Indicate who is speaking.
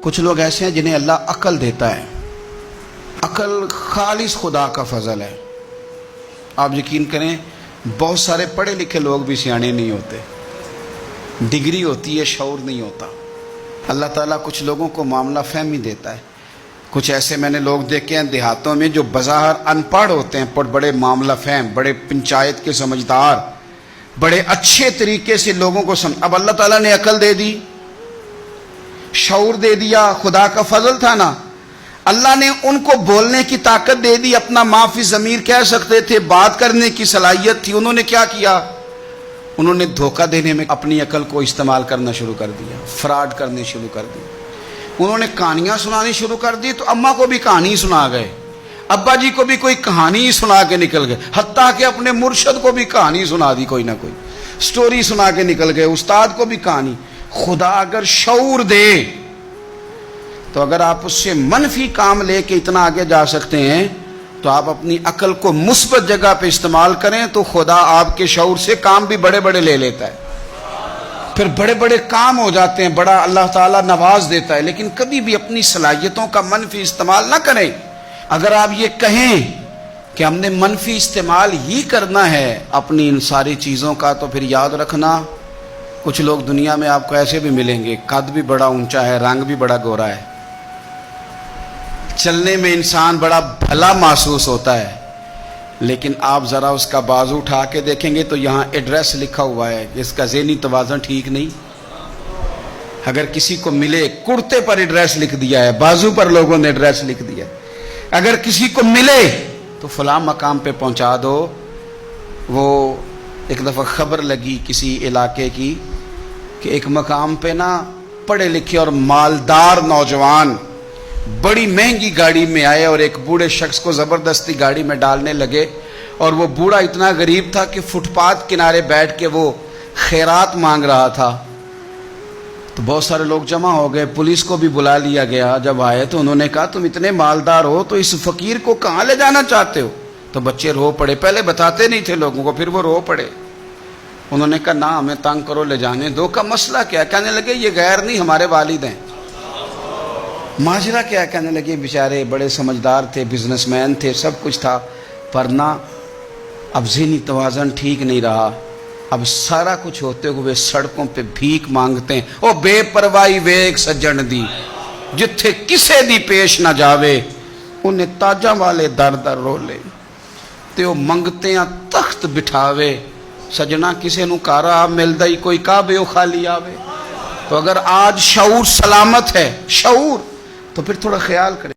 Speaker 1: کچھ لوگ ایسے ہیں جنہیں اللہ عقل دیتا ہے، عقل خالص خدا کا فضل ہے۔ آپ یقین کریں بہت سارے پڑھے لکھے لوگ بھی سیانے نہیں ہوتے، ڈگری ہوتی ہے شعور نہیں ہوتا۔ اللہ تعالیٰ کچھ لوگوں کو معاملہ فہمی دیتا ہے۔ کچھ ایسے میں نے لوگ دیکھے ہیں دیہاتوں میں جو بظاہر ان پڑھ ہوتے ہیں پر بڑے معاملہ فہم، بڑے پنچایت کے سمجھدار، بڑے اچھے طریقے سے لوگوں کو اب اللہ تعالیٰ نے عقل دے دی، شعور دے دیا، خدا کا فضل تھا نا۔ اللہ نے ان کو بولنے کی طاقت دے دی، اپنا معافی ضمیر کہہ سکتے تھے، بات کرنے کی صلاحیت تھی۔ انہوں نے کیا کیا؟ انہوں نے دھوکہ دینے میں اپنی عقل کو استعمال کرنا شروع کر دیا، فراڈ کرنے شروع کر دی۔ انہوں نے کہانیاں سنانی شروع کر دی تو اماں کو بھی کہانی سنا گئے، ابا جی کو بھی کوئی کہانی سنا کے نکل گئے، حتیٰ کہ اپنے مرشد کو بھی کہانی سنا دی، کوئی نہ کوئی سٹوری سنا کے نکل گئے، استاد کو بھی کہانی۔ خدا اگر شعور دے تو اگر آپ اس سے منفی کام لے کے اتنا آگے جا سکتے ہیں تو آپ اپنی عقل کو مثبت جگہ پہ استعمال کریں تو خدا آپ کے شعور سے کام بھی بڑے بڑے لے لیتا ہے، پھر بڑے بڑے کام ہو جاتے ہیں، بڑا اللہ تعالیٰ نواز دیتا ہے۔ لیکن کبھی بھی اپنی صلاحیتوں کا منفی استعمال نہ کریں۔ اگر آپ یہ کہیں کہ ہم نے منفی استعمال ہی کرنا ہے اپنی ان ساری چیزوں کا، تو پھر یاد رکھنا کچھ لوگ دنیا میں آپ کو ایسے بھی ملیں گے، قد بھی بڑا اونچا ہے، رنگ بھی بڑا گورا ہے، چلنے میں انسان بڑا بھلا محسوس ہوتا ہے، لیکن آپ ذرا اس کا بازو اٹھا کے دیکھیں گے تو یہاں ایڈریس لکھا ہوا ہے، اس کا ذہنی توازن ٹھیک نہیں۔ اگر کسی کو ملے، کرتے پر ایڈریس لکھ دیا ہے، بازو پر لوگوں نے ایڈریس لکھ دیا ہے، اگر کسی کو ملے تو فلاں مقام پہ پہنچا دو۔ وہ ایک دفعہ خبر لگی کسی علاقے کی کہ ایک مقام پہ نا پڑھے لکھے اور مالدار نوجوان بڑی مہنگی گاڑی میں آئے اور ایک بوڑھے شخص کو زبردستی گاڑی میں ڈالنے لگے، اور وہ بوڑھا اتنا غریب تھا کہ فٹ پاتھ کنارے بیٹھ کے وہ خیرات مانگ رہا تھا۔ تو بہت سارے لوگ جمع ہو گئے، پولیس کو بھی بلا لیا گیا۔ جب آئے تو انہوں نے کہا تم اتنے مالدار ہو تو اس فقیر کو کہاں لے جانا چاہتے ہو؟ تو بچے رو پڑے، پہلے بتاتے نہیں تھے لوگوں کو، پھر وہ رو پڑے۔ انہوں نے کہا نہ ہمیں تنگ کرو، لے جانے دو۔ کا مسئلہ کیا؟ کہنے لگے یہ غیر نہیں ہمارے والد ہیں۔ ماجرا کیا؟ کہنے لگے بیچارے بڑے سمجھدار تھے، بزنس مین تھے، سب کچھ تھا، پر نہ اب ذہنی توازن ٹھیک نہیں رہا، اب سارا کچھ ہوتے ہوئے سڑکوں پہ بھیک مانگتے ہیں۔ او بے پرواہی ویک سجن دی، جتھے کسے دی پیش نہ جاوے، انہیں تاجاں والے در در رولے، تے او منگتے ہیں تخت بٹھاوے۔ سجنا کسے نو کارا ملدا ہی کوئی کعبے او خالی آوے۔ تو اگر آج شعور سلامت ہے، شعور، تو پھر تھوڑا خیال کریں۔